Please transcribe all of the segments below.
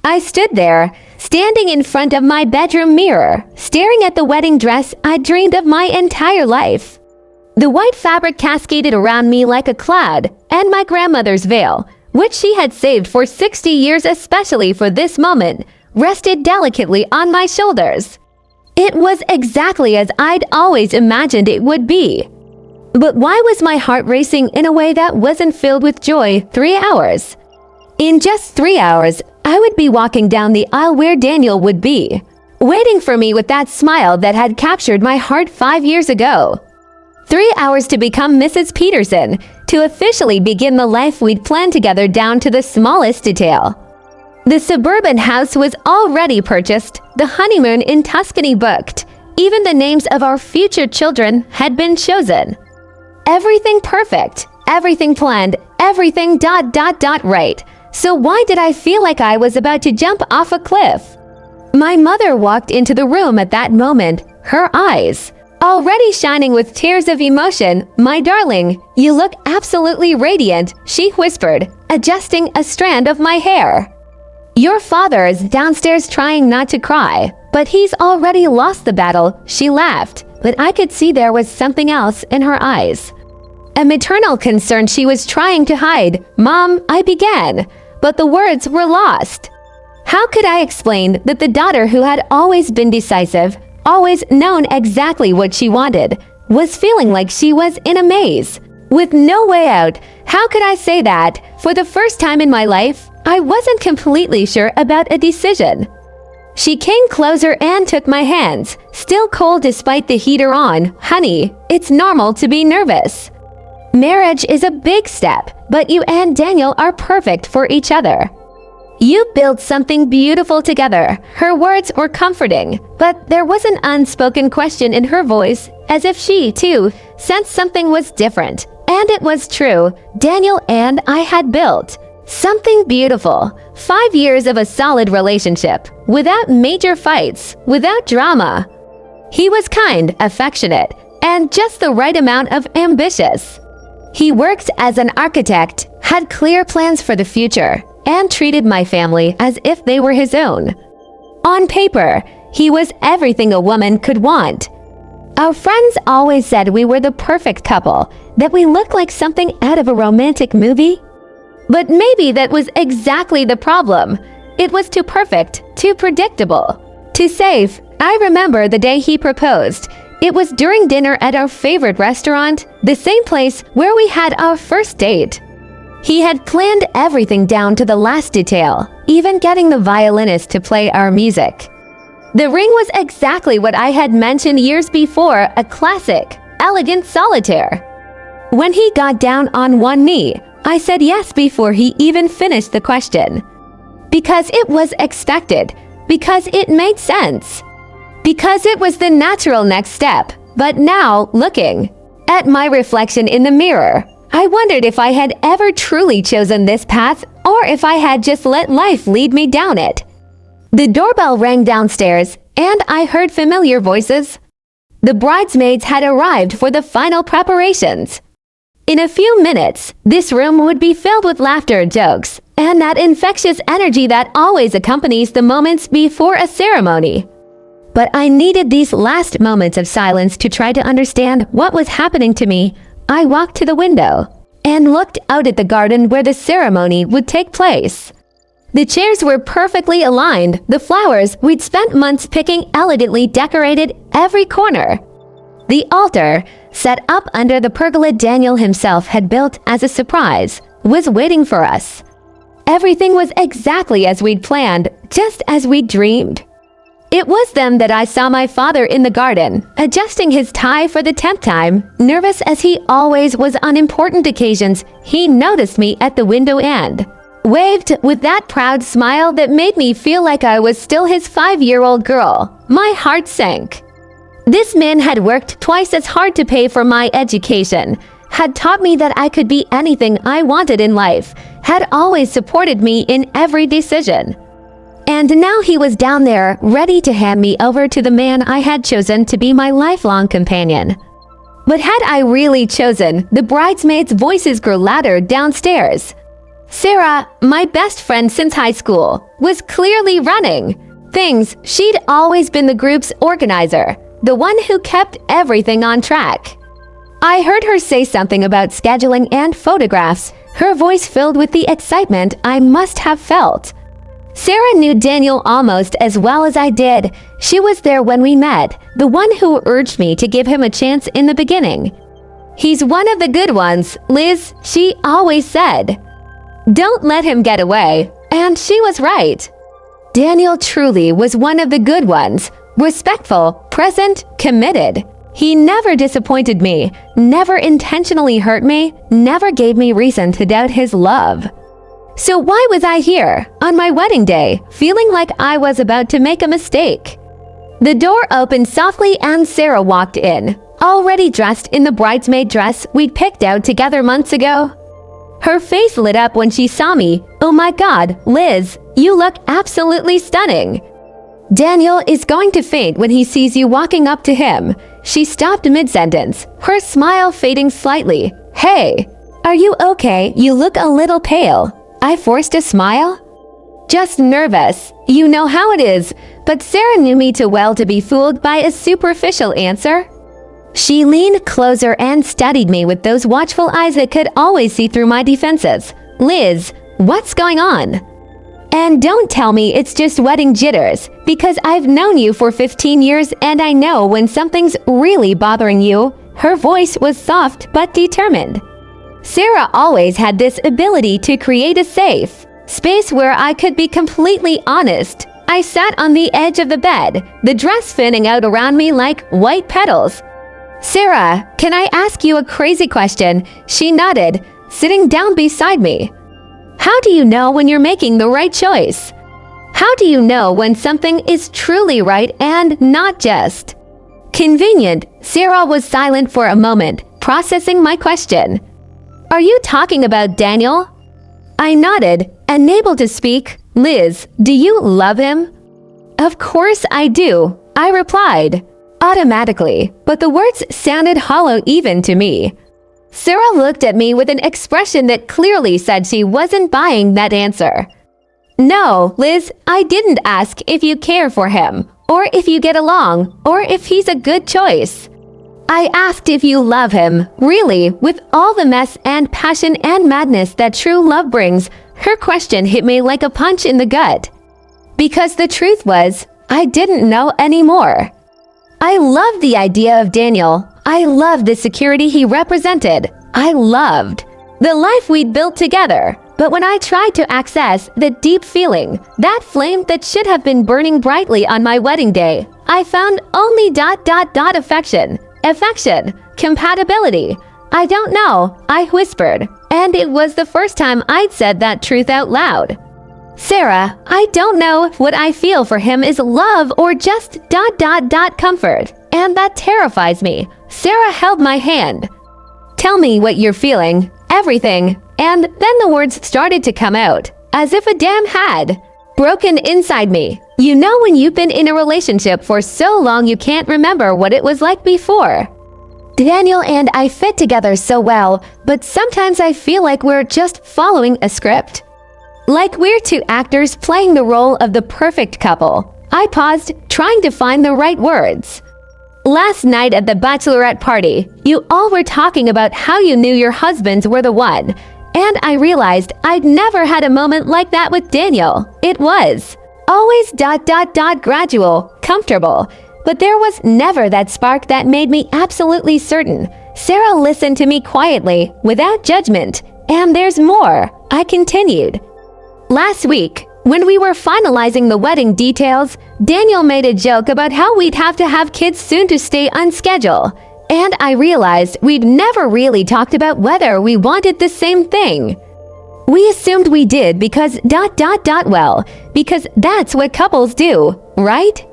I stood there, standing in front of my bedroom mirror, staring at the wedding dress I'd dreamed of my entire life. The white fabric cascaded around me like a cloud, and my grandmother's veil, which she had saved for 60 years especially for this moment, rested delicately on my shoulders. It was exactly as I'd always imagined it would be. But why was my heart racing in a way that wasn't filled with joy 3 hours? In just 3 hours, I would be walking down the aisle where Daniel would be, waiting for me with that smile that had captured my heart 5 years ago. 3 hours to become Mrs. Peterson, to officially begin the life we'd planned together down to the smallest detail. The suburban house was already purchased, the honeymoon in Tuscany booked, even the names of our future children had been chosen. Everything perfect, everything planned, everything ... right. So why did I feel like I was about to jump off a cliff? My mother walked into the room at that moment, her eyes already shining with tears of emotion. "My darling, you look absolutely radiant," she whispered, adjusting a strand of my hair. "Your father is downstairs trying not to cry, but he's already lost the battle," she laughed, but I could see there was something else in her eyes. A maternal concern she was trying to hide. "Mom," I began, but the words were lost. How could I explain that the daughter who had always been decisive, always known exactly what she wanted, was feeling like she was in a maze, with no way out? How could I say that, for the first time in my life, I wasn't completely sure about a decision? She came closer and took my hands, still cold despite the heater on. "Honey, it's normal to be nervous. Marriage is a big step, but you and Daniel are perfect for each other. You built something beautiful together." Her words were comforting, but there was an unspoken question in her voice, as if she, too, sensed something was different. And it was true. Daniel and I had built something beautiful. 5 years of a solid relationship, without major fights, without drama. He was kind, affectionate, and just the right amount of ambitious. He worked as an architect, had clear plans for the future, and treated my family as if they were his own. On paper, he was everything a woman could want. Our friends always said we were the perfect couple, that we looked like something out of a romantic movie. But maybe that was exactly the problem. It was too perfect, too predictable, too safe. I remember the day he proposed. It was during dinner at our favorite restaurant, the same place where we had our first date. He had planned everything down to the last detail, even getting the violinist to play our music. The ring was exactly what I had mentioned years before, a classic, elegant solitaire. When he got down on one knee, I said yes before he even finished the question. Because it was expected, because it made sense, because it was the natural next step. But now, looking at my reflection in the mirror, I wondered if I had ever truly chosen this path, or if I had just let life lead me down it. The doorbell rang downstairs, and I heard familiar voices. The bridesmaids had arrived for the final preparations. In a few minutes, this room would be filled with laughter, jokes, and that infectious energy that always accompanies the moments before a ceremony. But I needed these last moments of silence to try to understand what was happening to me. I walked to the window and looked out at the garden where the ceremony would take place. The chairs were perfectly aligned. The flowers we'd spent months picking elegantly decorated every corner. The altar, set up under the pergola Daniel himself had built as a surprise, was waiting for us. Everything was exactly as we'd planned, just as we'd dreamed. It was then that I saw my father in the garden, adjusting his tie for the 10th time. Nervous as he always was on important occasions, he noticed me at the window and waved with that proud smile that made me feel like I was still his 5-year-old girl. My heart sank. This man had worked twice as hard to pay for my education, had taught me that I could be anything I wanted in life, had always supported me in every decision. And now he was down there, ready to hand me over to the man I had chosen to be my lifelong companion. But had I really chosen? The bridesmaids' voices grew louder downstairs. Sarah, my best friend since high school, was clearly running things. She'd always been the group's organizer, the one who kept everything on track. I heard her say something about scheduling and photographs, her voice filled with the excitement I must have felt. Sarah knew Daniel almost as well as I did. She was there when we met, the one who urged me to give him a chance in the beginning. He's one of the good ones, Liz, she always said. Don't let him get away. And she was right. Daniel truly was one of the good ones, respectful, present, committed. He never disappointed me, never intentionally hurt me, never gave me reason to doubt his love. So why was I here, on my wedding day, feeling like I was about to make a mistake? The door opened softly and Sarah walked in, already dressed in the bridesmaid dress we'd picked out together months ago. Her face lit up when she saw me. Oh my God, Liz, you look absolutely stunning. Daniel is going to faint when he sees you walking up to him. She stopped mid-sentence, her smile fading slightly. Hey, are you okay? You look a little pale. I forced a smile. Just nervous. You know how it is. But Sarah knew me too well to be fooled by a superficial answer. She leaned closer and studied me with those watchful eyes that could always see through my defenses. Liz, what's going on? And don't tell me it's just wedding jitters, because I've known you for 15 years and I know when something's really bothering you. Her voice was soft but determined. Sarah always had this ability to create a safe space where I could be completely honest. I sat on the edge of the bed, the dress fanning out around me like white petals. Sarah, can I ask you a crazy question? She nodded, sitting down beside me. How do you know when you're making the right choice? How do you know when something is truly right and not just convenient? Sarah was silent for a moment, processing my question. Are you talking about Daniel? I nodded, unable to speak. Liz, do you love him? Of course I do, I replied, automatically, but the words sounded hollow even to me. Sarah looked at me with an expression that clearly said she wasn't buying that answer. No, Liz, I didn't ask if you care for him, or if you get along, or if he's a good choice. I asked if you love him, really, with all the mess and passion and madness that true love brings. Her question hit me like a punch in the gut. Because the truth was, I didn't know anymore. I loved the idea of Daniel. I loved the security he represented. I loved the life we'd built together. But when I tried to access the deep feeling, that flame that should have been burning brightly on my wedding day, I found only affection. Affection, compatibility. I don't know, I whispered, and it was the first time I'd said that truth out loud. Sarah, I don't know if what I feel for him is love or just comfort, and that terrifies me. Sarah held my hand. Tell me what you're feeling, everything, and then the words started to come out, as if a dam had broken inside me. You know when you've been in a relationship for so long you can't remember what it was like before. Daniel and I fit together so well, but sometimes I feel like we're just following a script. Like we're two actors playing the role of the perfect couple. I paused, trying to find the right words. Last night at the bachelorette party, you all were talking about how you knew your husbands were the one, and I realized I'd never had a moment like that with Daniel. It was always gradual, comfortable, but there was never that spark that made me absolutely certain. Sarah listened to me quietly, without judgment. And there's more, I continued. Last week, when we were finalizing the wedding details, Daniel made a joke about how we'd have to have kids soon to stay on schedule. And I realized we'd never really talked about whether we wanted the same thing. We assumed we did because well, because that's what couples do, right?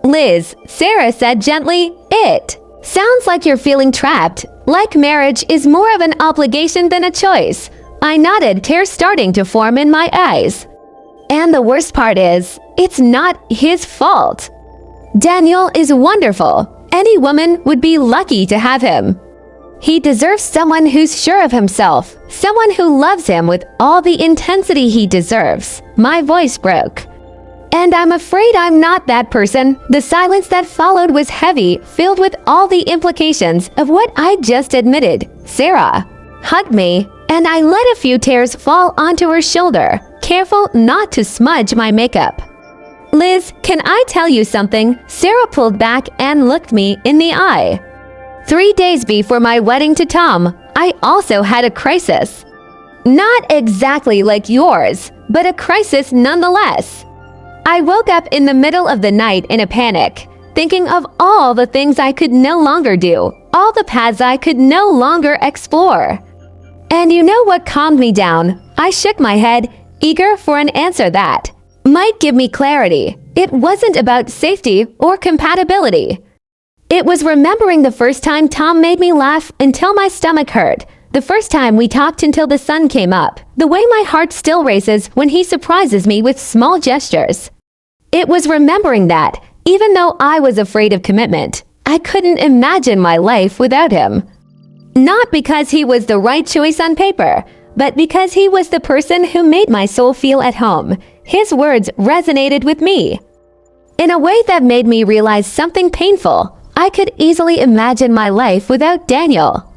Liz, Sarah said gently, it sounds like you're feeling trapped, like marriage is more of an obligation than a choice. I nodded, tears starting to form in my eyes. And the worst part is, it's not his fault. Daniel is wonderful. Any woman would be lucky to have him. He deserves someone who's sure of himself, someone who loves him with all the intensity he deserves. My voice broke. And I'm afraid I'm not that person. The silence that followed was heavy, filled with all the implications of what I just admitted. Sarah hugged me, and I let a few tears fall onto her shoulder, careful not to smudge my makeup. Liz, can I tell you something? Sarah pulled back and looked me in the eye. 3 days before my wedding to Tom, I also had a crisis. Not exactly like yours, but a crisis nonetheless. I woke up in the middle of the night in a panic, thinking of all the things I could no longer do, all the paths I could no longer explore. And you know what calmed me down? I shook my head, eager for an answer that might give me clarity. It wasn't about safety or compatibility. It was remembering the first time Tom made me laugh until my stomach hurt, the first time we talked until the sun came up, the way my heart still races when he surprises me with small gestures. It was remembering that, even though I was afraid of commitment, I couldn't imagine my life without him. Not because he was the right choice on paper, but because he was the person who made my soul feel at home. His words resonated with me in a way that made me realize something painful. I could easily imagine my life without Daniel.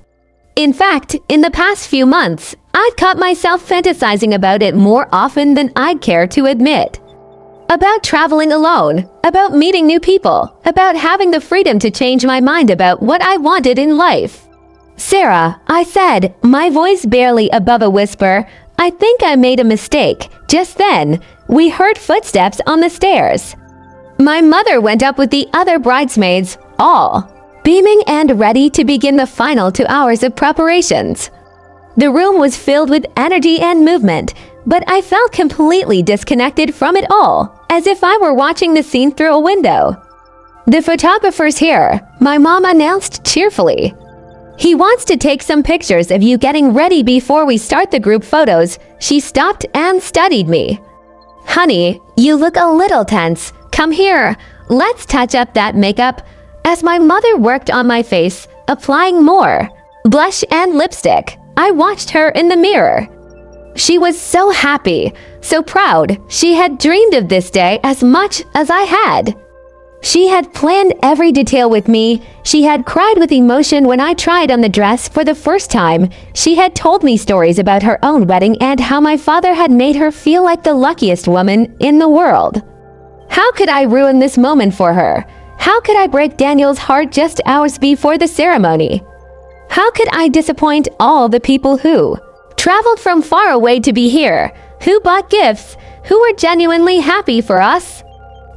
In fact, in the past few months, I'd caught myself fantasizing about it more often than I'd care to admit. About traveling alone, about meeting new people, about having the freedom to change my mind about what I wanted in life. Sarah, I said, my voice barely above a whisper, I think I made a mistake. Just then, we heard footsteps on the stairs. My mother went up with the other bridesmaids, all beaming and ready to begin the final 2 hours of preparations. The room was filled with energy and movement, but I felt completely disconnected from it all, as if I were watching the scene through a window. The photographer's here, my mom announced cheerfully. He wants to take some pictures of you getting ready before we start the group photos. She stopped and studied me. Honey, you look a little tense. Come here, let's touch up that makeup. As my mother worked on my face, applying more blush and lipstick, I watched her in the mirror. She was so happy, so proud. She had dreamed of this day as much as I had. She had planned every detail with me. She had cried with emotion when I tried on the dress for the first time. She had told me stories about her own wedding and how my father had made her feel like the luckiest woman in the world. How could I ruin this moment for her? How could I break Daniel's heart just hours before the ceremony? How could I disappoint all the people who traveled from far away to be here, who bought gifts, who were genuinely happy for us?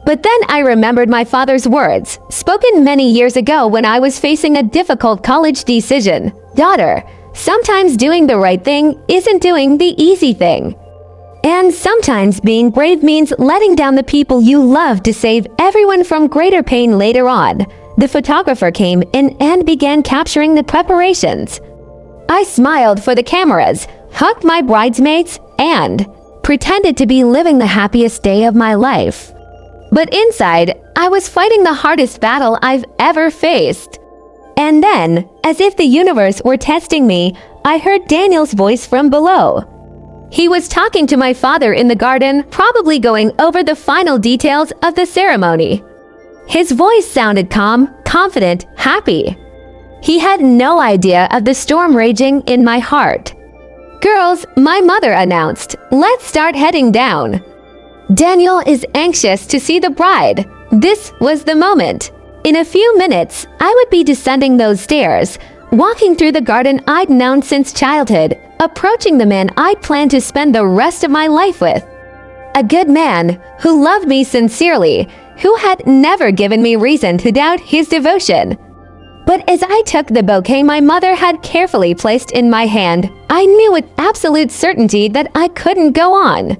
But then I remembered my father's words, spoken many years ago when I was facing a difficult college decision. Daughter, sometimes doing the right thing isn't doing the easy thing. And sometimes being brave means letting down the people you love to save everyone from greater pain later on. The photographer came in and began capturing the preparations. I smiled for the cameras, hugged my bridesmaids, and pretended to be living the happiest day of my life. But inside, I was fighting the hardest battle I've ever faced. And then, as if the universe were testing me, I heard Daniel's voice from below. He was talking to my father in the garden, probably going over the final details of the ceremony. His voice sounded calm, confident, happy. He had no idea of the storm raging in my heart. Girls, my mother announced, let's start heading down. Daniel is anxious to see the bride. This was the moment. In a few minutes, I would be descending those stairs, walking through the garden I'd known since childhood, approaching the man I'd planned to spend the rest of my life with. A good man who loved me sincerely, who had never given me reason to doubt his devotion. But as I took the bouquet my mother had carefully placed in my hand, I knew with absolute certainty that I couldn't go on.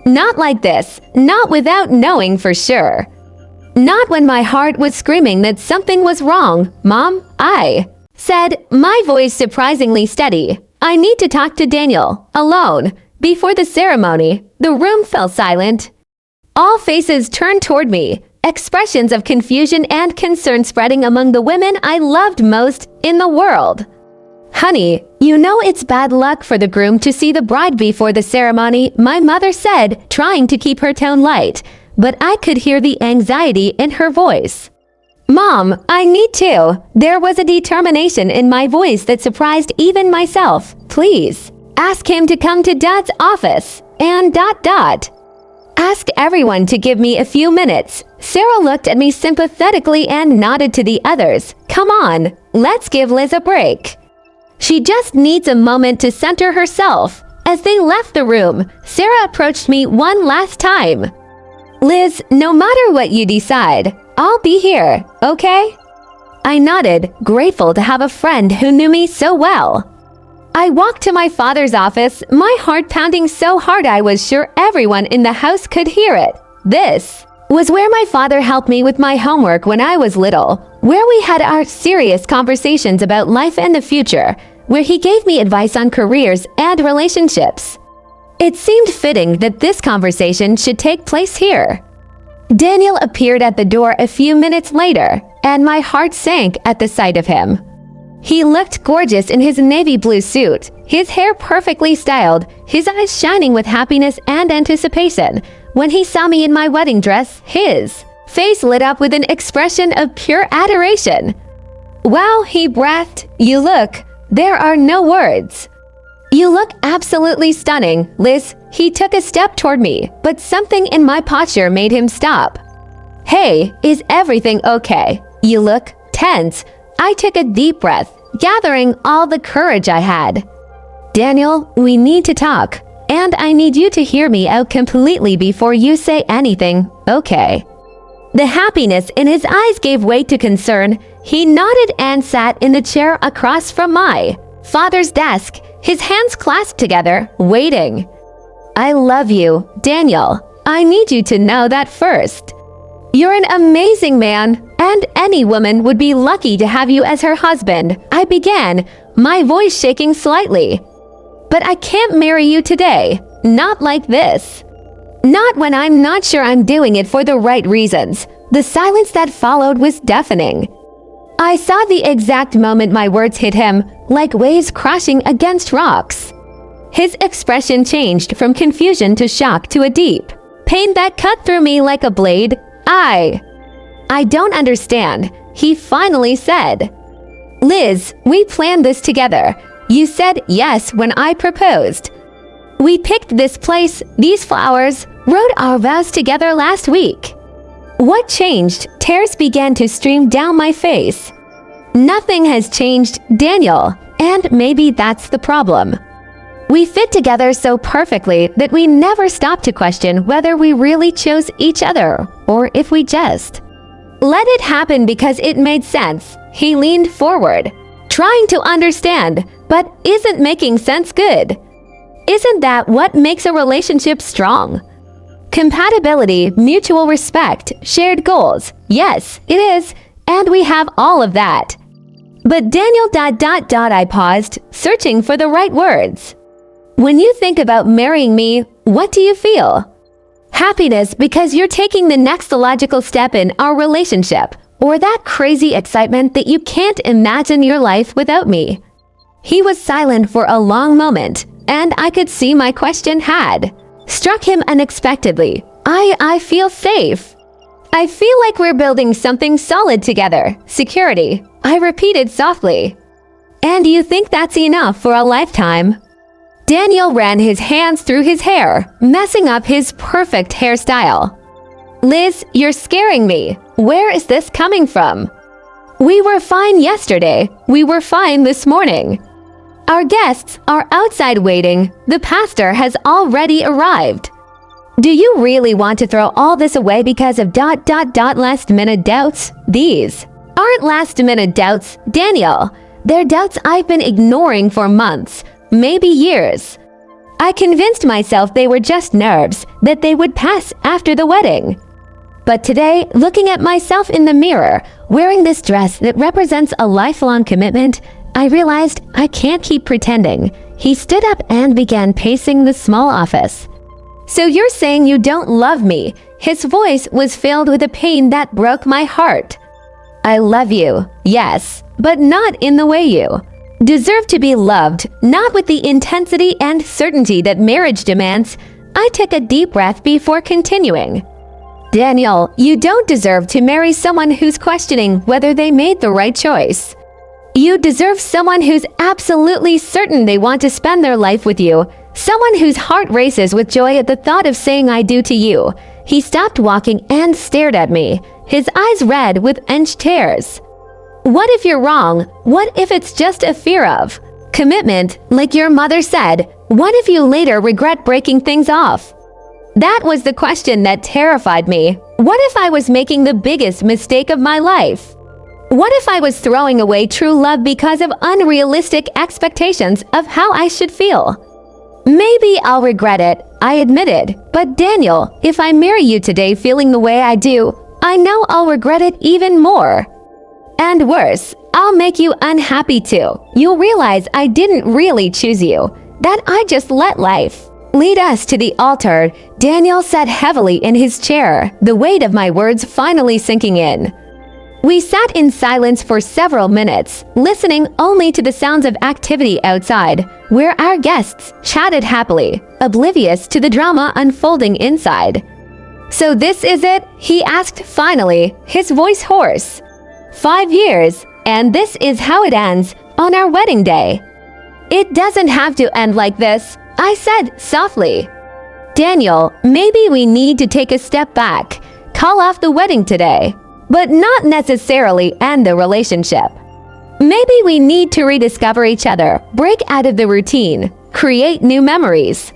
Not like this, not without knowing for sure. Not when my heart was screaming that something was wrong. Mom, I said, my voice surprisingly steady. I need to talk to Daniel, alone. Before the ceremony, the room fell silent. All faces turned toward me, expressions of confusion and concern spreading among the women I loved most in the world. Honey, you know it's bad luck for the groom to see the bride before the ceremony, my mother said, trying to keep her tone light, but I could hear the anxiety in her voice. Mom, I need to. There was a determination in my voice that surprised even myself. Please, ask him to come to Dad's office, and ... Ask everyone to give me a few minutes. Sarah looked at me sympathetically and nodded to the others. Come on, let's give Liz a break. She just needs a moment to center herself. As they left the room, Sarah approached me one last time. Liz, no matter what you decide, I'll be here, okay? I nodded, grateful to have a friend who knew me so well. I walked to my father's office, my heart pounding so hard I was sure everyone in the house could hear it. This was where my father helped me with my homework when I was little, where we had our serious conversations about life and the future, where he gave me advice on careers and relationships. It seemed fitting that this conversation should take place here. Daniel appeared at the door a few minutes later, and my heart sank at the sight of him. He looked gorgeous in his navy blue suit, his hair perfectly styled, his eyes shining with happiness and anticipation. When he saw me in my wedding dress, his face lit up with an expression of pure adoration. Wow, he breathed. You look. There are no words. You look absolutely stunning, Liz. He took a step toward me, but something in my posture made him stop. Hey, is everything okay? You look tense. I took a deep breath, gathering all the courage I had. Daniel, we need to talk, and I need you to hear me out completely before you say anything, okay? The happiness in his eyes gave way to concern. He nodded and sat in the chair across from my father's desk, his hands clasped together, waiting. I love you, Daniel. I need you to know that first. You're an amazing man, and any woman would be lucky to have you as her husband. I began, my voice shaking slightly. But I can't marry you today. Not like this. Not when I'm not sure I'm doing it for the right reasons. The silence that followed was deafening. I saw the exact moment my words hit him, like waves crashing against rocks. His expression changed from confusion to shock to a deep pain that cut through me like a blade. I don't understand, he finally said. Liz, we planned this together. You said yes when I proposed. We picked this place, these flowers, wrote our vows together last week. What changed? Tears began to stream down my face. Nothing has changed, Daniel, and maybe that's the problem. We fit together so perfectly that we never stop to question whether we really chose each other or if we just let it happen because it made sense. He leaned forward, trying to understand, but isn't making sense good. Isn't that what makes a relationship strong? Compatibility, mutual respect, shared goals. Yes, it is, and we have all of that. But Daniel ... I paused, searching for the right words. When you think about marrying me, what do you feel? Happiness because you're taking the next logical step in our relationship, or that crazy excitement that you can't imagine your life without me? He was silent for a long moment, and I could see my question had struck him unexpectedly. I feel safe. I feel like we're building something solid together. Security, I repeated softly. And you think that's enough for a lifetime? Daniel ran his hands through his hair, messing up his perfect hairstyle. Liz, you're scaring me. Where is this coming from? We were fine yesterday. We were fine this morning. Our guests are outside waiting. The pastor has already arrived. Do you really want to throw all this away because of ... last-minute doubts? These aren't last-minute doubts, Daniel. They're doubts I've been ignoring for months. Maybe years. I convinced myself they were just nerves, that they would pass after the wedding. But today, looking at myself in the mirror, wearing this dress that represents a lifelong commitment, I realized I can't keep pretending. He stood up and began pacing the small office. So you're saying you don't love me? His voice was filled with a pain that broke my heart. I love you, yes, but not in the way you deserve to be loved, not with the intensity and certainty that marriage demands, I took a deep breath before continuing. Daniel, you don't deserve to marry someone who's questioning whether they made the right choice. You deserve someone who's absolutely certain they want to spend their life with you, someone whose heart races with joy at the thought of saying I do to you. He stopped walking and stared at me, his eyes red with inched tears. What if you're wrong? What if it's just a fear of commitment, like your mother said? What if you later regret breaking things off? That was the question that terrified me. What if I was making the biggest mistake of my life? What if I was throwing away true love because of unrealistic expectations of how I should feel? Maybe I'll regret it, I admitted. But Daniel, if I marry you today feeling the way I do, I know I'll regret it even more. And worse, I'll make you unhappy too. You'll realize I didn't really choose you, that I just let life lead us to the altar. Daniel sat heavily in his chair, the weight of my words finally sinking in. We sat in silence for several minutes, listening only to the sounds of activity outside, where our guests chatted happily, oblivious to the drama unfolding inside. So this is it? He asked finally, his voice hoarse. 5 years, and this is how it ends on our wedding day. It doesn't have to end like this, I said softly. Daniel, maybe we need to take a step back, call off the wedding today, but not necessarily end the relationship. Maybe we need to rediscover each other, break out of the routine, create new memories.